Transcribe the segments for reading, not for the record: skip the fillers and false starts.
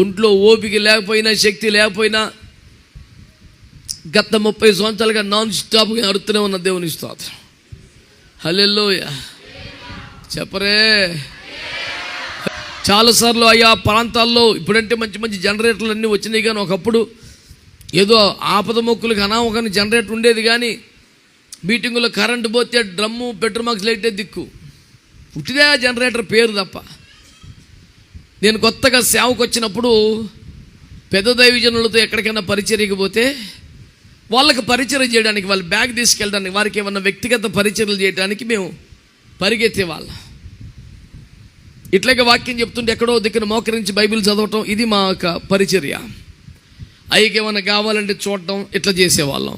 ఒంట్లో ఓపిక లేకపోయినా, శక్తి లేకపోయినా గత 30 సంవత్సరాలుగా నాన్ స్టాప్గా అరుతూనే ఉన్న దేవుని స్తోత్రం. హల్లెలూయా చెప్పరే. చాలాసార్లు ఆయా ప్రాంతాల్లో ఇప్పుడంటే మంచి మంచి జనరేటర్లు అన్నీ వచ్చినాయి, కానీ ఒకప్పుడు ఏదో ఆపద మొక్కులకు అనామకాన్ని జనరేటర్ ఉండేది. కానీ మీటింగులో కరెంటు పోతే డ్రమ్ము పెట్రోమాక్స్ లైటే దిక్కు, పుట్టిదే జనరేటర్ పేరు తప్ప. నేను కొత్తగా సేవకు వచ్చినప్పుడు పెద్ద దైవజనులతో ఎక్కడికైనా పరిచర్యకి పోతే వాళ్ళకి పరిచర్య చేయడానికి, వాళ్ళ బ్యాగ్ తీసుకెళ్ళడానికి, వారికి ఏమన్నా వ్యక్తిగత పరిచర్యలు చేయడానికి మేము పరిగెత్తే వాళ్ళం. ఇట్లాగే వాక్యం చెప్తుంటే ఎక్కడో దగ్గర మోకరించి బైబిల్ చదవటం, ఇది మా యొక్క పరిచర్య. అయ్యకి ఏమన్నా కావాలంటే చూడటం, ఇట్లా చేసేవాళ్ళం.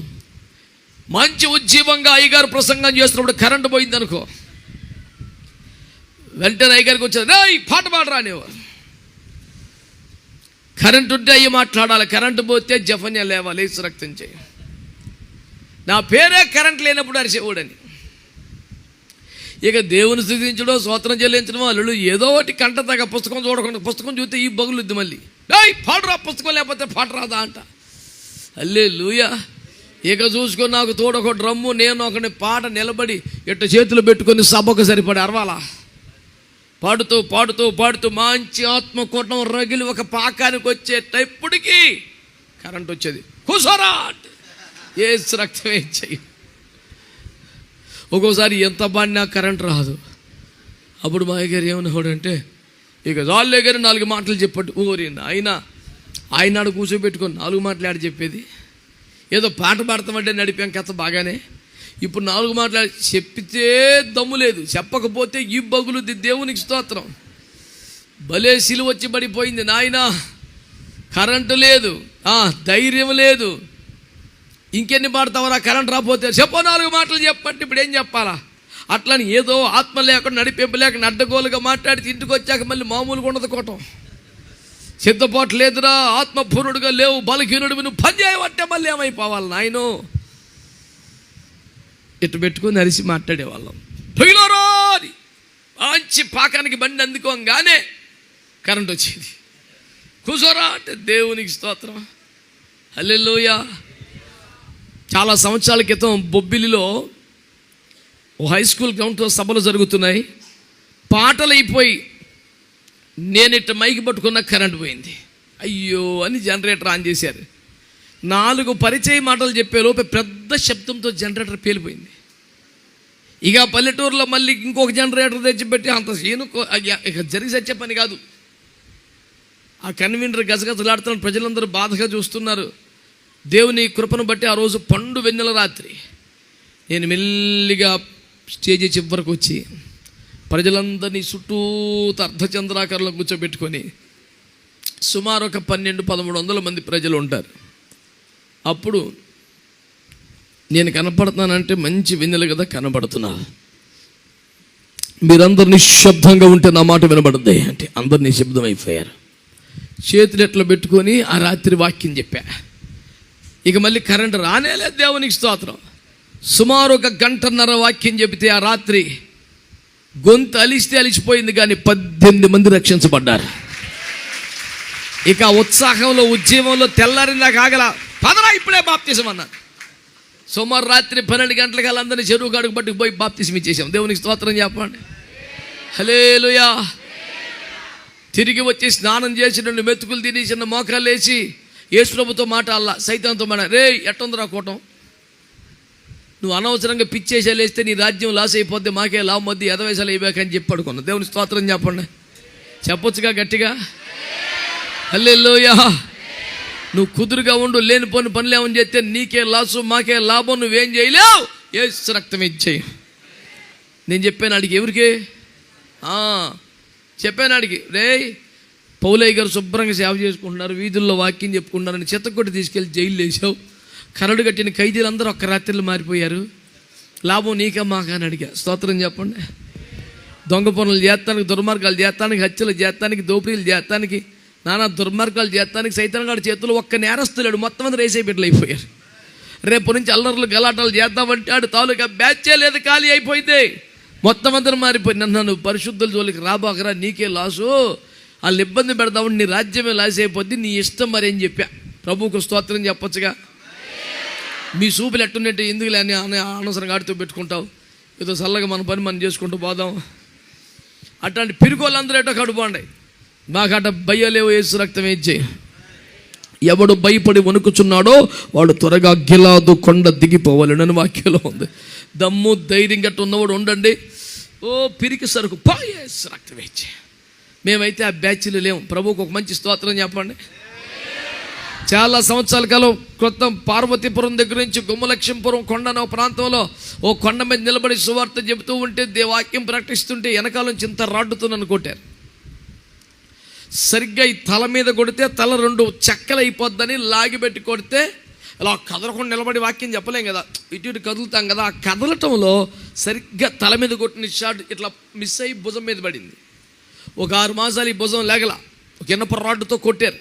మంచి ఉజ్జీవంగా అయ్యగారు ప్రసంగం చేస్తున్నప్పుడు కరెంటు పోయింది అనుకో, వెంటనే అయ్యగారికి వచ్చేది, రేయ్ పాట పాడరా అనేవారు. కరెంటు ఉంటే అయ్యి మాట్లాడాలి, కరెంటు పోతే జఫన్య లేవాలి, లేచి రక్తం చేయ. నా పేరే కరెంట్ లేనప్పుడు అరిసేవాడని. ఇక దేవుని స్థుతించడం, స్తోత్రం చెల్లించడం, వాళ్ళు ఏదో ఒకటి కంట తగ్గ పుస్తకం చూడకుండా, పుస్తకం చూస్తే ఈ బగులుద్ది మళ్ళీ, రేయ్ పాడరా పుస్తకం లేకపోతే పాట రాదా అంట. హల్లెలూయా. ఇక చూసుకొని నాకు తోడు ఒక డ్రమ్ము, నేను ఒకటి పాట నిలబడి ఇట్ట చేతులు పెట్టుకొని సభకు సరిపడి అరవాలా. పాడుతూ పాడుతూ పాడుతూ మంచి ఆత్మకూటం రగిలి ఒక పాకానికి వచ్చేటప్పటికి కరెంట్ వచ్చేది. కూసోరా ఏ రక్తం వేయి. ఒక్కోసారి ఎంత పాడినా కరెంట్ రాదు. అప్పుడు మా అయ్యగారు ఏమన్నాడంటే, ఇక జాలే గారు 4 మాటలు చెప్పట్టు. ఊరి ఆయన ఆడు కూర్చోబెట్టుకొని 4 మాటలు ఆడ చెప్పేది. ఏదో పాట పాడతామంటే నడిపాం కథ బాగానే. ఇప్పుడు 4 మాటలు చెప్పితే దమ్ము లేదు, చెప్పకపోతే ఈ బగులుద్ది. దేవునికి స్తోత్రం. భలే సిలువ వచ్చి పడిపోయింది నాయన. కరెంటు లేదు, ధైర్యం లేదు. ఇంకెన్ని పాడతావరా కరెంట్ రాకపోతే? చెప్పు 4 మాటలు చెప్పండి. ఇప్పుడు ఏం చెప్పాలా? అట్లని ఏదో ఆత్మ లేకుండా నడిపేపు లేకుండా అడ్డగోలుగా మాట్లాడి ఇంటికి వచ్చాక మళ్ళీ మామూలుగా ఉండదు కోటం. సిద్ధపాటు లేదురా, ఆత్మపూర్ణుడుగా లేవు, బలహీనుడు, నువ్వు పని చేయబట్టే మళ్ళీ ఏమైపోవాలి నాయనో. ఇటు పెట్టుకుని అరిసి మాట్లాడేవాళ్ళం. పొయ్యిలోరా అని మంచి పాకానికి బండి అందుకోగానే కరెంట్ వచ్చేది. కూసోరా అంటే దేవునికి స్తోత్రం. హల్లెలూయా. చాలా సంవత్సరాల క్రితం బొబ్బిలిలో ఓ హై స్కూల్ గ్రౌండ్లో సభలు జరుగుతున్నాయి. పాటలు అయిపోయి నేను ఇట్ట మైకి పట్టుకున్న కరెంట్ పోయింది. అయ్యో అని జనరేటర్ ఆన్ చేశారు. 4 పరిచయ మాటలు చెప్పే లోపే పెద్ద శబ్దంతో జనరేటర్ పేలిపోయింది. ఇక పల్లెటూరులో మళ్ళీ ఇంకొక జనరేటర్ తెచ్చిపెట్టి అంత సీను ఇక జరిగి సచ్చే పని కాదు. ఆ కన్వీనర్ గజగజలాడుతున్న ప్రజలందరూ బాధగా చూస్తున్నారు. దేవుని కృపను బట్టి ఆ రోజు పండు వెన్నెల రాత్రి నేను మెల్లిగా స్టేజీ చివరకు వచ్చి ప్రజలందరినీ చుట్టూ అర్ధచంద్రాకారంలో కూర్చోబెట్టుకొని, సుమారు ఒక 1200-1300 మంది ప్రజలు ఉంటారు. అప్పుడు నేను కనపడుతున్నానంటే మంచి వెన్నెల కదా కనపడుతున్నా. మీరందరు నిశ్శబ్దంగా ఉంటే నా మాట వినబడద్ది అంటే అందరు నిశ్శబ్దం అయిపోయారు. చేతులు ఎట్లా పెట్టుకొని ఆ రాత్రి వాక్యం చెప్పా. ఇక మళ్ళీ కరెంటు రానేలేదు. దేవునికి స్తోత్రం. సుమారు 1 గంటన్నర వాక్యం చెబితే ఆ రాత్రి గొంతు అలిస్తే అలిసిపోయింది, కానీ 18 మంది రక్షించబడ్డారు. ఇక ఉత్సాహంలో ఉద్యమంలో తెల్లారిందా కాగల పదరా ఇప్పుడే బాప్తిసం అన్నారు. సుమారు రాత్రి 12 గంటలకి వాళ్ళందరినీ చెరువు కాడుకు పట్టుకు పోయి బాప్తిసం ఇచ్చేసాం. దేవునికి స్తోత్రం చెప్పండి. హల్లెలూయా. తిరిగి వచ్చి స్నానం చేసి 2 మెతుకులు తిని చిన్న మోకాలు వేసి యేసు ప్రభుతో మాట అల్లా సైతాన్తో మాట, రే ఎట్టుందిరా కూటం, నువ్వు అనవసరంగా పిచ్చేసాలు వేస్తే నీ రాజ్యం లాస్ అయిపోద్ది, మాకే లాభం వద్దు, ఎదవేసాలు అయిపోయాకని చెప్పి పడుకున్నా. దేవుని స్తోత్రం చెప్పండి. చెప్పొచ్చుగా గట్టిగా. హల్లెలూయా. నువ్వు కుదురుగా ఉండు, లేనిపోని పనులు ఏమని చేస్తే నీకే లాసు, మాకే లాభం, నువ్వేం చేయలేవు. యేసు రక్తం ఇచ్చేయి. నేను చెప్పాను అడిగి ఎవరికి చెప్పాను అడిగి, రే పౌలయ్య గారు శుభ్రంగా సేవ చేసుకుంటున్నారు, వీధుల్లో వాక్యం చెప్పుకుంటున్నారని చెత్తకొట్టి తీసుకెళ్ళి జైలు వేసావు. కరడు కట్టిన ఖైదీలందరూ ఒక్క రాత్రిలో మారిపోయారు, లాభం నీకా మాకా అని అడిగా. స్తోత్రం చెప్పండి. దొంగ పనులు చేస్తానికి, దుర్మార్గాలు చేస్తానికి, హత్యలు చేస్తానికి, దోపిడీలు చేస్తానికి, నానా దుర్మార్గాలు చేస్తానికి సైతాన్గాడి చేతులు ఒక్క నేరస్తులేడు, మొత్తం మంది రేసే బిడ్డలు అయిపోయారు. రేపు నుంచి అల్లర్లు గలాటాలు చేద్దామంటే ఆడు తాలూకా బ్యాచే లేదు, ఖాళీ అయిపోయింది, మొత్తం అందరూ మారిపోయింది. నన్ను పరిశుద్ధుల జోలికి రాబాకరా, నీకే లాసు, వాళ్ళు ఇబ్బంది పెడతావు, నీ రాజ్యమే లాస్ అయిపోద్ది, నీ ఇష్టం మరి అని చెప్పా. ప్రభువుకు స్తోత్రం చెప్పొచ్చుగా. మీ సూపులు ఎట్టున్నట్టు ఎందుకు లేని అనవసరంగా ఆడితో పెట్టుకుంటావు, ఏదో చల్లగా మన పని మనం చేసుకుంటూ పోదాం. అట్లాంటి పిరుకోళ్ళందరూ ఎటో కడుపోండి. మాకట భయ్యలేవు, యేసు రక్తం వేయించేయి. ఎవడు భయపడి వణుకుచున్నాడో వాడు త్వరగా గిలాదు కొండ దిగిపోవాలి అని వాక్యంలో ఉంది. దమ్ము ధైర్యం గట్టు ఉన్నవాడు ఉండండి. ఓ పిరికి సరుకు యేసు రక్తం వేయించే. మేమైతే ఆ బ్యాచ్లు లేము. ప్రభువుకు ఒక మంచి స్తోత్రం చెప్పండి. చాలా సంవత్సరాల కాలం క్రితం పార్వతీపురం దగ్గర నుంచి గుమ్మలక్ష్మీపురం కొండ అనే ప్రాంతంలో ఓ కొండ మీద నిలబడి సువార్త చెబుతూ ఉంటే, వాక్యం ప్రకటిస్తుంటే వెనకాల నుంచి ఇంత రాడ్డుతో నన్ను కొట్టారు. సరిగ్గా ఈ తల మీద కొడితే తల 2 చెక్కలు అయిపోద్దని లాగిపెట్టి కొడితే అలా కదలకుండా నిలబడి వాక్యం చెప్పలేం కదా, ఇటు ఇటు కదులుతాం కదా. ఆ కదలటంలో సరిగ్గా తల మీద కొట్టిన షాట్ ఇట్లా మిస్ అయ్యి భుజం మీద పడింది. ఒక 6 మాసాలు ఈ భుజం లేగల. ఒక ఇనప రాడ్డుతో కొట్టారు.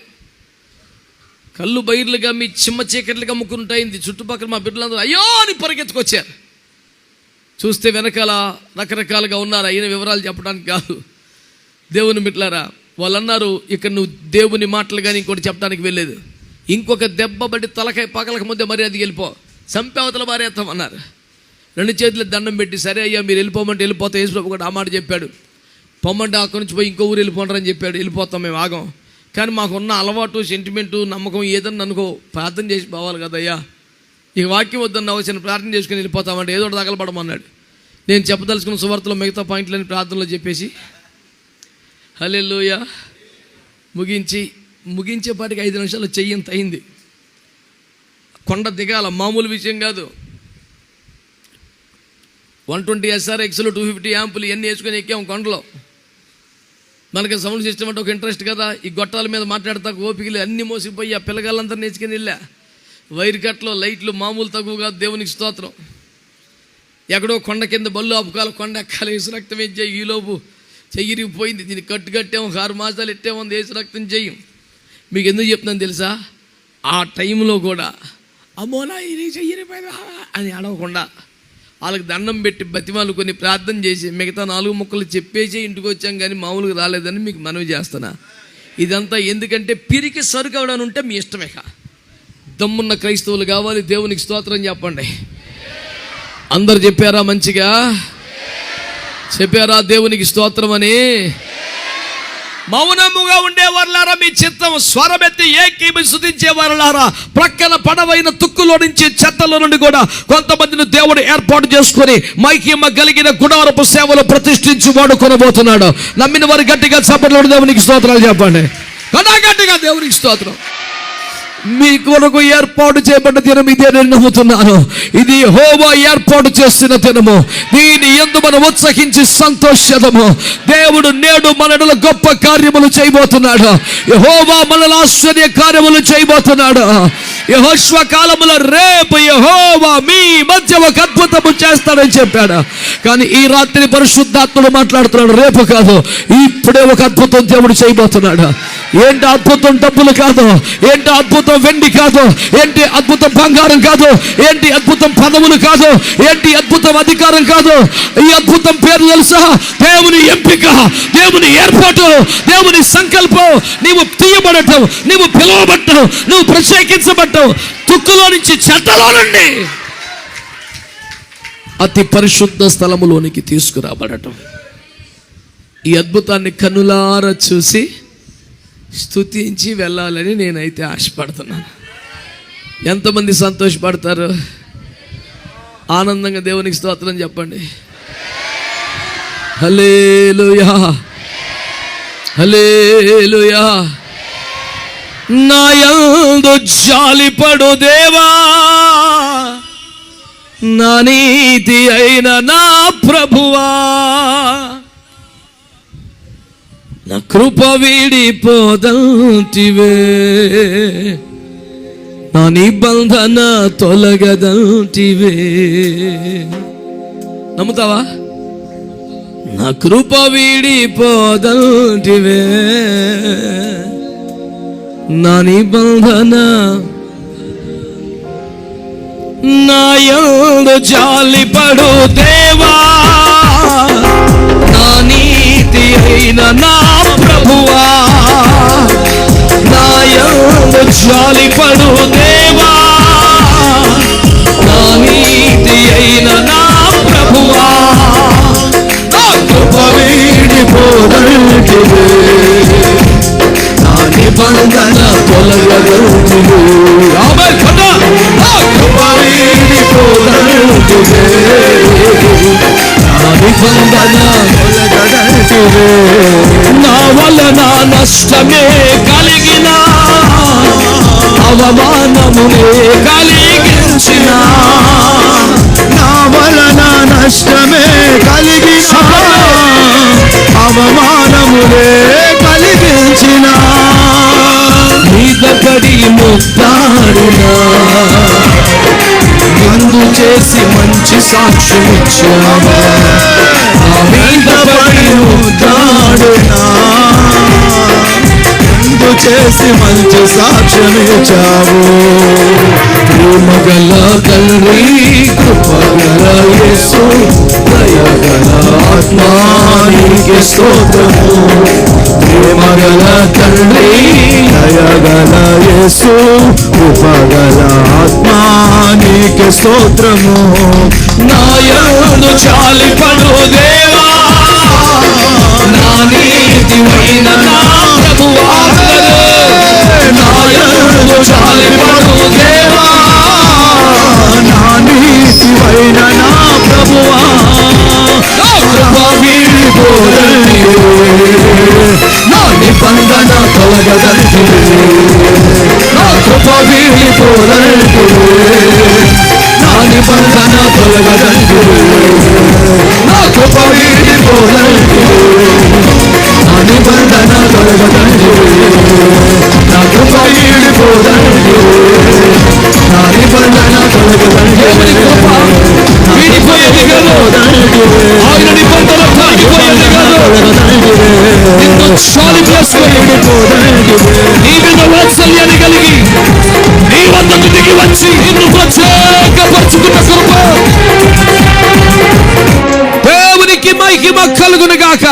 కళ్ళు బైర్లుగా మీ చిమ్మ చీకట్లుగా ముక్కుంటాయింది. చుట్టుపక్కల మా బిడ్డలందరూ అయ్యో అని పరిగెత్తుకొచ్చారు. చూస్తే వెనకాల రకరకాలుగా ఉన్నారు. అయిన వివరాలు చెప్పడానికి కాదు. దేవుని బిడ్డలారా, వాళ్ళు అన్నారు, ఇక్కడ నువ్వు దేవుని మాటలు కానీ ఇంకోటి చెప్పడానికి వెళ్ళలేదు, ఇంకొక దెబ్బ బట్టి తలకాయ పగలక ముందే మరి అది వెళ్ళిపో, చంపేవతల మారేస్తాం అన్నారు. 2 చేతులు దండం పెట్టి, సరే అయ్యా మీరు వెళ్ళిపోమంటే వెళ్ళిపోతాం. యేసుప్రభు కూడా ఆ మాట చెప్పాడు. పొమ్మంటే అక్కడి నుంచి పోయి ఇంకో ఊరు వెళ్ళిపోండి చెప్పాడు. వెళ్ళిపోతాం, మేము ఆగం. కానీ మాకున్న అలవాటు, సెంటిమెంటు, నమ్మకం ఏదన్నా అనుకో, ప్రార్థన చేసి పోవాలి కదయ్యా. ఇక వాక్యం వద్దన్న వచ్చిన ప్రార్థన చేసుకుని వెళ్ళిపోతామంటే ఏదో ఒకటి తగలబడమన్నాడు. నేను చెప్పదలుచుకున్న సువార్తలో మిగతా పాయింట్లని ప్రార్థనలో చెప్పేసి హల్లెలూయా ముగించేపాటికి 5 నిమిషాలు చెయ్యంత అయింది. కొండ దిగాల, మామూలు విషయం కాదు. 120 SRXలు 250 యాంపులు ఇవన్నీ వేసుకొని ఎక్కాం కొండలో. మనకి సౌండ్ సిస్టమ్ అంటే ఒక ఇంట్రెస్ట్ కదా. ఈ గొట్టాల మీద మాట్లాడతా ఓపికలు అన్నీ మోసిపోయి ఆ పిల్లగాళ్ళంతా నేర్చుకుని వెళ్ళా. వైర్ కట్లో లైట్లు మామూలు తక్కువగా. దేవునికి స్తోత్రం. ఎక్కడో కొండ కింద బళ్ళు ఆపుకాల, కొండ ఎక్కాలి, యేసు రక్తం ఏం చెయ్యి. ఈలోపు చెయ్యిరిగిపోయింది. దీన్ని కట్టాము, 6 మాసాలు ఎట్టాము, యేసు రక్తం చెయ్యం. మీకు ఎందుకు చెప్తున్నాను తెలుసా? ఆ టైంలో కూడా అమ్మోనా ఇది చెయ్యిరిపోయిందా అని అడగకుండా వాళ్ళకి దండం పెట్టి బతిమాలు కొన్ని ప్రార్థన చేసి మిగతా 4 ముక్కలు చెప్పేసి ఇంటికి వచ్చాం. కానీ మామూలుగా రాలేదని మీకు మనవి చేస్తున్నా. ఇదంతా ఎందుకంటే పిరికి సరుకు అవడానికి ఉంటే మీ ఇష్టమే. దమ్మున్న క్రైస్తవులు కావాలి. దేవునికి స్తోత్రం చెప్పండి. అందరు చెప్పారా? మంచిగా చెప్పారా? దేవునికి స్తోత్రం అని. మౌనముగా ఉండేవారులారా, మీ చిత్తం స్వరమెత్తి ఏకీమి స్తుతించేవారులారా, ప్రక్కన పడవైన తుక్కులో నుంచి చెత్తలో నుండి కూడా కొంతమందిని దేవుడు ఏర్పాటు చేసుకుని మైకిమ్మ కలిగిన గుడారపు సేవలు ప్రతిష్ఠించి వాడుకొనబోతున్నాడు. నమ్మిన వారు గట్టిగా చప్పట్లు దేవునికి స్తోత్రాలు చెప్పండి. గట్టిగా దేవునికి స్తోత్రం. మీ కొరకు ఏర్పాటు చేయబడ్డ దినం ఇదే నేను నమ్ముతున్నాను. ఇది యెహోవా ఏర్పాటు చేసిన దినము. దీని యందు మనం ఉత్సహించి సంతోషిద్దాము. దేవుడు నేడు మనలో గొప్ప కార్యములు చేయబోతున్నాడు. యెహోవా మనలో ఆశ్చర్య కార్యములు చేయబోతున్నాడు. యెహోషువ కాలములో రేపు యెహోవా మీ మధ్య ఒక అద్భుతము చేస్తాడని చెప్పాడు. కానీ ఈ రాత్రి పరిశుద్ధాత్ముడు మాట్లాడుతున్నాడు. రేపు కాదు, ఇప్పుడే ఒక అద్భుతం దేవుడు చేయబోతున్నాడు. ఏంటి అద్భుతం? డబ్బులు కాదు. ఏంటి అద్భుతం? వెండి కాదు. ఏంటి అద్భుతం? బంగారం కాదు. ఏంటి అద్భుతం? పదవులు కాదు. ఏంటి అద్భుతం? అధికారం కాదు. ఈ అద్భుతం పేరు తెలుసా? దేవుని ఎంపిక, దేవుని ఏర్పాటు, దేవుని సంకల్పం. నీవు తీయబడటం, నీవు పిలువబడటం, నువ్వు ప్రత్యేకించబడటం, తుక్కులో నుంచి చెత్తలో నుండి అతి పరిశుద్ధ స్థలములోనికి తీసుకురాబడటం. ఈ అద్భుతాన్ని కన్నులారా చూసి స్తుతించి వెళ్ళాలని నేనైతే ఆశపడుతున్నాను. ఎంతమంది సంతోషపడతారు? ఆనందంగా దేవునికి స్తోత్రం చెప్పండి. హల్లెలూయా, హల్లెలూయా. నా యందు జాలిపడు దేవా, నా నీతి అయిన నా ప్రభువా, నా కృప వీడిపోదంటివే, నా నిబంధన తొలగదంటివే. నమ్ముతావా? నా కృప వీడిపోదంటివే, నా నిబంధన. నా యందు జాలిపడు దేవా, నా నీతి నీతి అయిన నా ప్రభువా, నా యందు జాలిపడు దేవా, నా నీతి అయిన నా ప్రభువా, నా కృప వీడిపోదంటివే, నా నిబంధన తొలగదంటివే, నా కృప వీడిపోదంటివే, నా నిబంధన తొలగదంటివే. నా వలన నష్టమే కలిగిన, అవమానమునే కలిగించిన, నా వలన నష్టమే కలిగిన, అవమానములే కలిగించిన, మీద పడి ముద్దాడిన, మందు చేసి మంచి సాక్ష్యం ఇచ్చావా, మీద పడి ముద్దాడిన, మందు చేసి మంచి సాక్ష్యమిచ్చావు. ప్రేమగల తండ్రి, కృపగల యేసు, దయగల ఆత్మా నీకే స్తోత్రము. ప్రేమగల తండ్రి, దయగల యేసు, కృపగల ఆత్మా నీకే స్తోత్రము. నా యందు జాలిపడు దేవా, నా నీతివైన నా ప్రభువా, నా యందు జాలిపడు దేవా, నా నీతివైన నా ప్రభువా, నా కృప వీడిపోదంటివే, నా నిబంధన తొలగదంటివే, నా కృప వీడిపోదంటివే, నా నిబంధన తొలగదంటివే, నా కృప వీడిపోదంటివే, నా నిబంధన తొలగదంటివే, నా కృప వీడిపోదంటివే, నా నిబంధన తొలగదంటివే, వీడిపోయేది కాదు, ఆయన నిబంధన తొలగిపోయేది కాదు. నిన్ను చాలి చేసుకొని నీ మీద వాత్సల్యాన్ని కలిగి నీ వద్దకు దిగి వచ్చి నిన్ను ప్రత్యేకపరుచుకున్న కృప. దేవునికి మహిమ కలుగును గాక.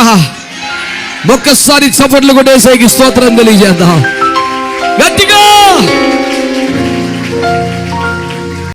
ఒక్కసారి చప్పట్లు కొట్టేసేకి స్తోత్రం తెలియజేద్దాం గట్టిగా.